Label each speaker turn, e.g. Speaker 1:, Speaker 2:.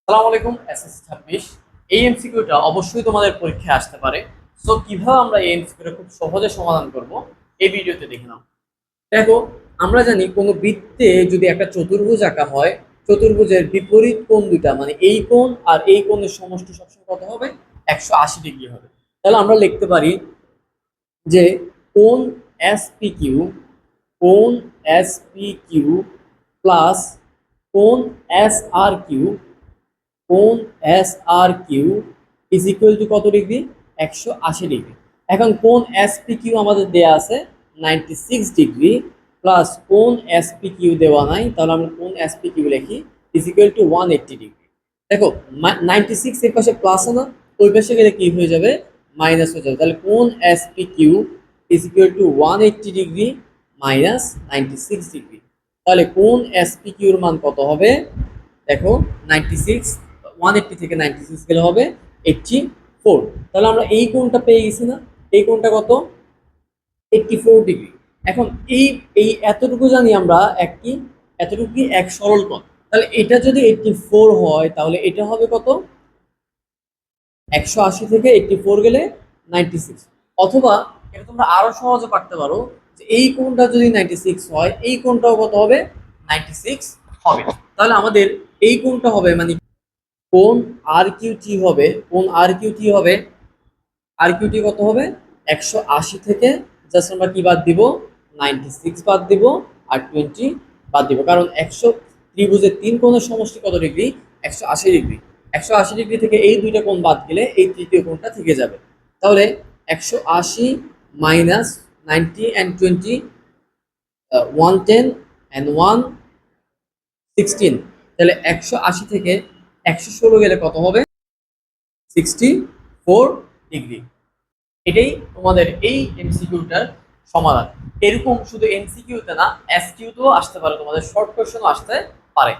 Speaker 1: আসসালামু আলাইকুম। এসএসসি 26 এই এমসিকিউটা অবশ্যই তোমাদের পরীক্ষায় আসতে পারে। সো কিভাবে আমরা এই এমসিকিউটা খুব সহজে সমাধান করব এই ভিডিওতে দেখে নাও। দেখো, আমরা জানি কোনো বৃত্তে যদি একটা চতুর্ভুজ আঁকা হয়, চতুর্ভুজের বিপরীত কোণ দুইটা মানে এই কোণ আর এই কোণের সমষ্টি সবসময় কত হবে? 180 ডিগ্রি হবে। তাহলে আমরা লিখতে পারি যে কোণ এসপিকিউ, কোণ এসপিকিউ প্লাস কোণ এসআরকিউ, কোণ S R Q is equal to কত ডিগ্রি? 180 ডিগ্রি। এখন কোণ এস পি কিউ আমাদের দেওয়া আছে 96 ডিগ্রি, প্লাস কোণ এস পি কিউ দেওয়া নাই, তাহলে আমরা কোণ এস পি কিউ লিখি ইজ ইকুয়াল টু 180 ডিগ্রি। দেখো, 96 এর পাশে প্লাস না, ওই পাশে গেলে কি হয়ে যাবে? মাইনাস হয়ে যাবে। তাহলে কোণ S P Q is equal to 180 degree minus 96 degree. তাহলে কোণ এস পি কিউর মান কত হবে? দেখো, 96, 180 থেকে 96 গেলে হবে 84। তাহলে আমরা এই কোণটা পেয়ে গেছি না? এই কোণটা কত? 84 ডিগ্রি। এখন এই এই এতটুকু জানি আমরা, এতটুকু কি এক সরল কোণ। তাহলে এটা যদি 84 হয় তাহলে এটা হবে কত? 180 থেকে 84 গেলে 96। অথবা এটা তোমরা আরো সহজে পারতে পারো যে এই কোণটা যদি 96 হয়, এই কোণটাও কত হবে? 96 হবে। তাহলে আমাদের এই কোণটা হবে মানে কোণ আর কিউ টি হবে, কোণ আর কিউ টি হবে, আর কিউ টি কত হবে? 180 থেকে জাস্ট আমরা কি বাদ দিব? 96 বাদ দিব আর 20 বাদ দিব, কারণ 100 ত্রিভুজের তিন কোণের সমষ্টি কত ডিগ্রি? 180 ডিগ্রি। 180 ডিগ্রি থেকে এই দুইটা কোণ বাদ গেলে এই তৃতীয় কোণটা থেকে যাবে। তাহলে 180 মাইনাস 90 অ্যান্ড 20, 110 অ্যান্ড 116। তাহলে 180 থেকে 116 গেলে কত হবে? 64 ডিগ্রি। এটাই তোমাদের এই এমসিকিউটার সমাধান। এরকম শুধু এমসিকিউতে না, এসকিউতেও আসতে পারে, তোমাদের শর্ট কোশ্চেনও আসতে পারে।